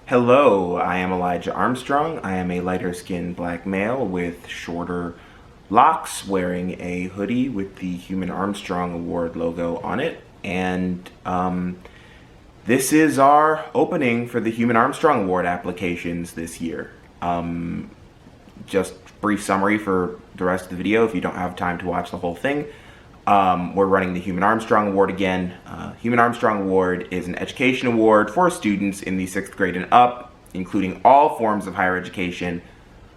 Hello, I am Elijah Armstrong. I am a lighter skinned black male with shorter locks, wearing a hoodie with the Heumann-Armstrong Award logo on it. And this is our opening for the Heumann-Armstrong Award applications this year. Just brief summary for the rest of the video if you don't have time to watch the whole thing. We're running the Heumann-Armstrong Award again. Heumann-Armstrong Award is an education award for students in the 6th grade and up, including all forms of higher education,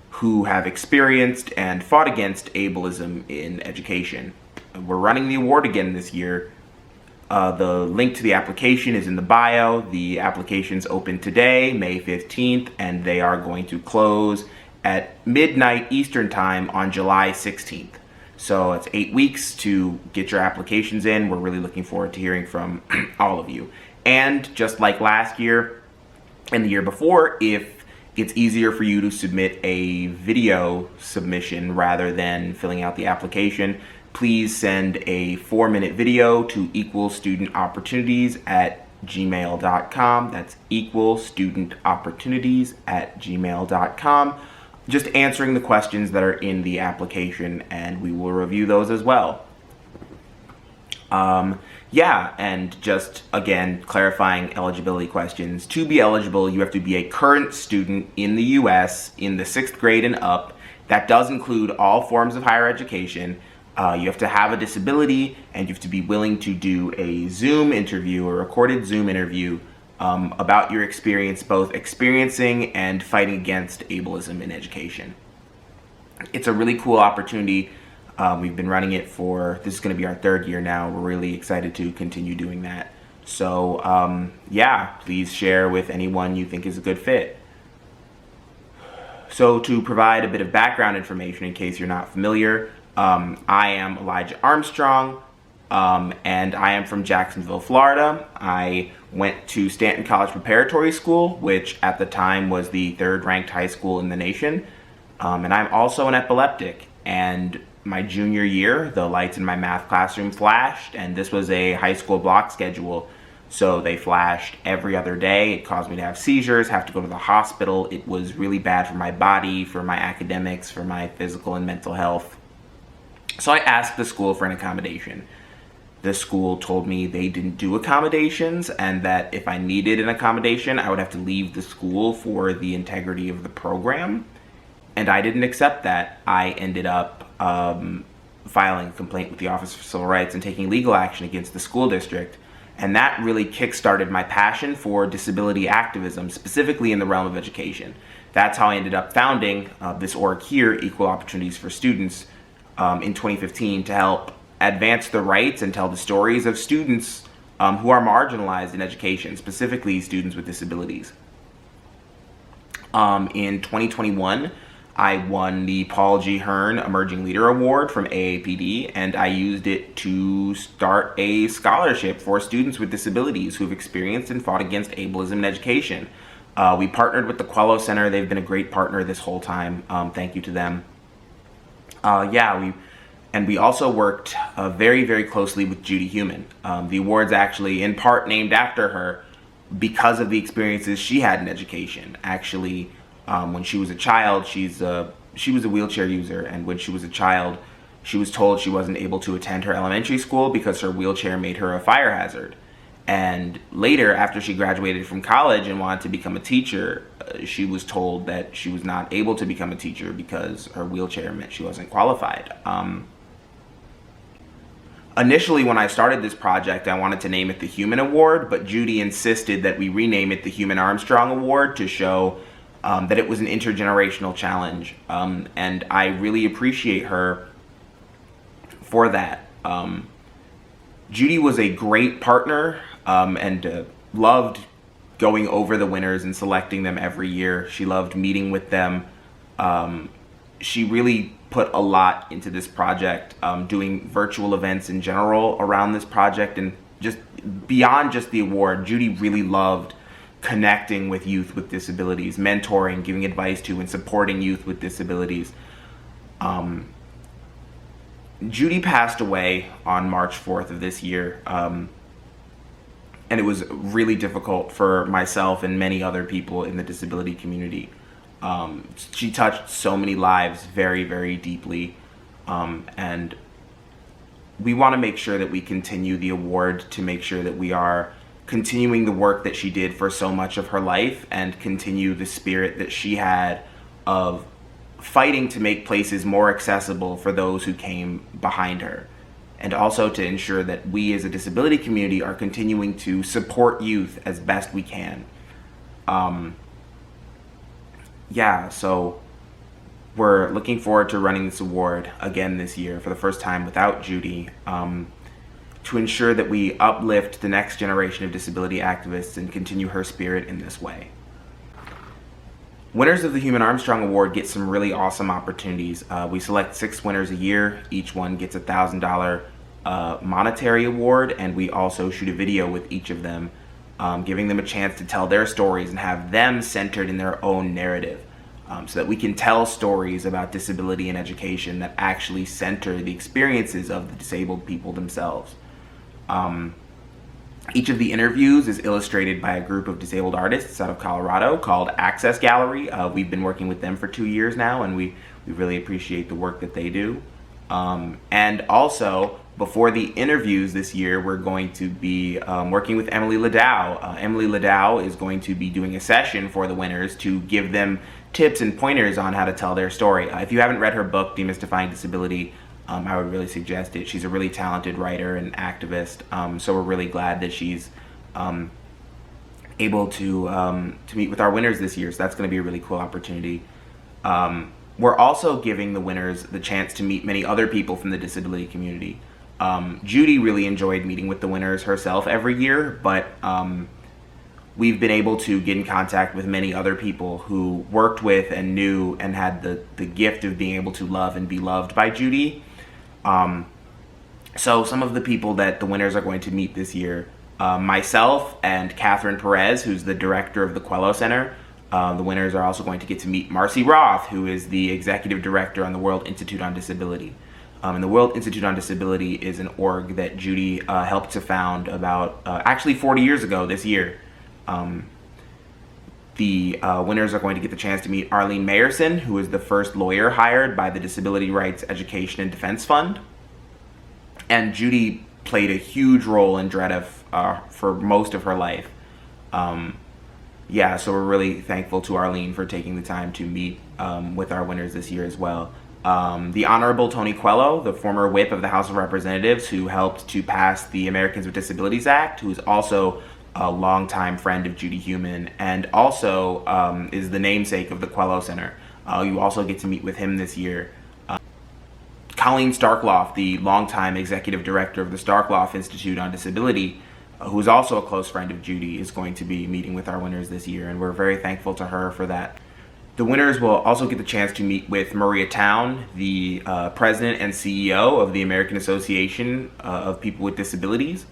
who have experienced and fought against ableism in education. We're running the award again this year. The link to the application is in the bio. The application's open today, May 15th, and they are going to close at midnight Eastern Time on July 16th. So it's 8 weeks to get your applications in. We're really looking forward to hearing from all of you. And just like last year and the year before, if it's easier for you to submit a video submission rather than filling out the application, please send a 4-minute video to equalstudentopportunities@gmail.com. That's equalstudentopportunities@gmail.com. Just answering the questions that are in the application, and we will review those as well. Yeah, and just again clarifying eligibility questions. To be eligible, you have to be a current student in the US in the 6th grade and up. That does include all forms of higher education. You have to have a disability, and you have to be willing to do a Zoom interview, a recorded Zoom interview, about your experience, both experiencing and fighting against ableism in education. It's a really cool opportunity. We've been running it this is going to be our 3rd year now. We're really excited to continue doing that. So yeah, please share with anyone you think is a good fit. So to provide a bit of background information in case you're not familiar, I am Elijah Armstrong. And I am from Jacksonville, Florida. I went to Stanton College Preparatory School, which at the time was the 3rd ranked high school in the nation. And I'm also an epileptic. And my junior year, the lights in my math classroom flashed, and this was a high school block schedule. So they flashed every other day. It caused me to have seizures, have to go to the hospital. It was really bad for my body, for my academics, for my physical and mental health. So I asked the school for an accommodation. The school told me they didn't do accommodations, and that if I needed an accommodation, I would have to leave the school for the integrity of the program. And I didn't accept that. I ended up filing a complaint with the Office for Civil Rights and taking legal action against the school district. And that really kickstarted my passion for disability activism, specifically in the realm of education. That's how I ended up founding this org here, Equal Opportunities for Students, in 2015 to help advance the rights and tell the stories of students who are marginalized in education, specifically students with disabilities. In 2021, I won the Paul G. Hearn Emerging Leader Award from AAPD, and I used it to start a scholarship for students with disabilities who've experienced and fought against ableism in education. We partnered with the Coelho Center. They've been a great partner this whole time. Thank you to them. We also worked very, very closely with Judy Heumann. The award's actually in part named after her because of the experiences she had in education. Actually, when she was a child, she was a wheelchair user, and when she was a child, she was told she wasn't able to attend her elementary school because her wheelchair made her a fire hazard. And later, after she graduated from college and wanted to become a teacher, she was told that she was not able to become a teacher because her wheelchair meant she wasn't qualified. Initially, when I started this project, I wanted to name it the Heumann Award, but Judy insisted that we rename it the Heumann-Armstrong Award to show that it was an intergenerational challenge. And I really appreciate her for that. Judy was a great partner and loved going over the winners and selecting them every year. She loved meeting with them. She really put a lot into this project, doing virtual events in general around this project, and just beyond just the award, Judy really loved connecting with youth with disabilities, mentoring, giving advice to, and supporting youth with disabilities. Judy passed away on March 4th of this year. and it was really difficult for myself and many other people in the disability community. She touched so many lives very, very deeply, and we want to make sure that we continue the award to make sure that we are continuing the work that she did for so much of her life and continue the spirit that she had of fighting to make places more accessible for those who came behind her, and also to ensure that we as a disability community are continuing to support youth as best we can. So we're looking forward to running this award again this year for the first time without Judy, to ensure that we uplift the next generation of disability activists and continue her spirit in this way. Winners of the Heumann-Armstrong Award get some really awesome opportunities. We select 6 winners a year. Each one gets a $1,000 monetary award, and we also shoot a video with each of them, giving them a chance to tell their stories and have them centered in their own narrative, so that we can tell stories about disability and education that actually center the experiences of the disabled people themselves. Each of the interviews is illustrated by a group of disabled artists out of Colorado called Access Gallery. We've been working with them for 2 years now, and we really appreciate the work that they do. And also, before the interviews this year, we're going to be working with Emily Ladow. Emily Ladow is going to be doing a session for the winners to give them tips and pointers on how to tell their story. If you haven't read her book, Demystifying Disability, I would really suggest it. She's a really talented writer and activist, so we're really glad that she's able to meet with our winners this year, so that's going to be a really cool opportunity. We're also giving the winners the chance to meet many other people from the disability community. Judy really enjoyed meeting with the winners herself every year, but we've been able to get in contact with many other people who worked with and knew and had the gift of being able to love and be loved by Judy. So some of the people that the winners are going to meet this year, myself and Catherine Perez, who's the director of the Coelho Center. The winners are also going to get to meet Marcy Roth, who is the executive director on the World Institute on Disability. And the World Institute on Disability is an org that Judy helped to found about actually 40 years ago this year. The winners are going to get the chance to meet Arlene Mayerson, who is the first lawyer hired by the Disability Rights Education and Defense Fund. And Judy played a huge role in DREDF for most of her life. So we're really thankful to Arlene for taking the time to meet with our winners this year as well. The Honorable Tony Coelho, the former whip of the House of Representatives, who helped to pass the Americans with Disabilities Act, who is also a longtime friend of Judy Heumann, and also is the namesake of the Coelho Center. You also get to meet with him this year. Colleen Starkloff, the longtime executive director of the Starkloff Institute on Disability, who is also a close friend of Judy, is going to be meeting with our winners this year, and we're very thankful to her for that. The winners will also get the chance to meet with Maria Town, the president and CEO of the American Association of People with Disabilities.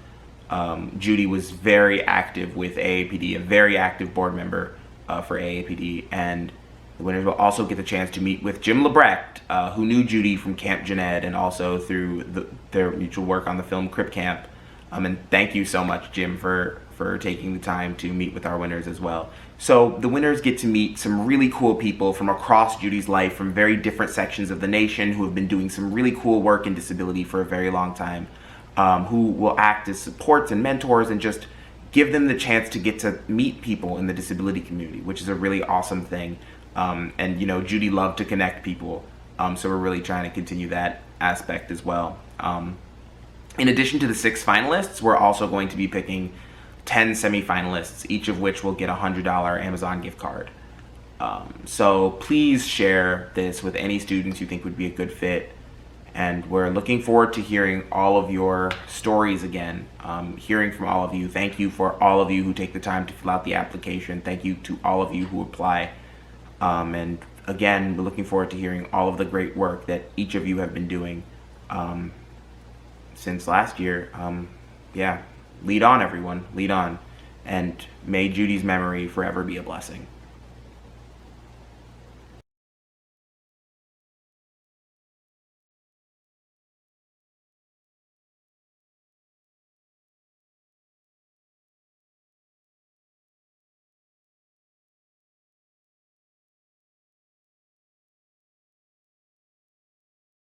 Judy was very active with AAPD, a very active board member for AAPD, and the winners will also get the chance to meet with Jim Lebrecht, who knew Judy from Camp Jened and also through their mutual work on the film Crip Camp. And thank you so much, Jim, for taking the time to meet with our winners as well. So the winners get to meet some really cool people from across Judy's life, from very different sections of the nation, who have been doing some really cool work in disability for a very long time, who will act as supports and mentors and just give them the chance to get to meet people in the disability community, which is a really awesome thing. And Judy loved to connect people, so we're really trying to continue that aspect as well. In addition to the 6 finalists, we're also going to be picking 10 semifinalists, each of which will get a $100 Amazon gift card. So please share this with any students you think would be a good fit. And we're looking forward to hearing all of your stories again, hearing from all of you. Thank you for all of you who take the time to fill out the application. Thank you to all of you who apply. And again, we're looking forward to hearing all of the great work that each of you have been doing since last year. Lead on, everyone. Lead on. And may Judy's memory forever be a blessing.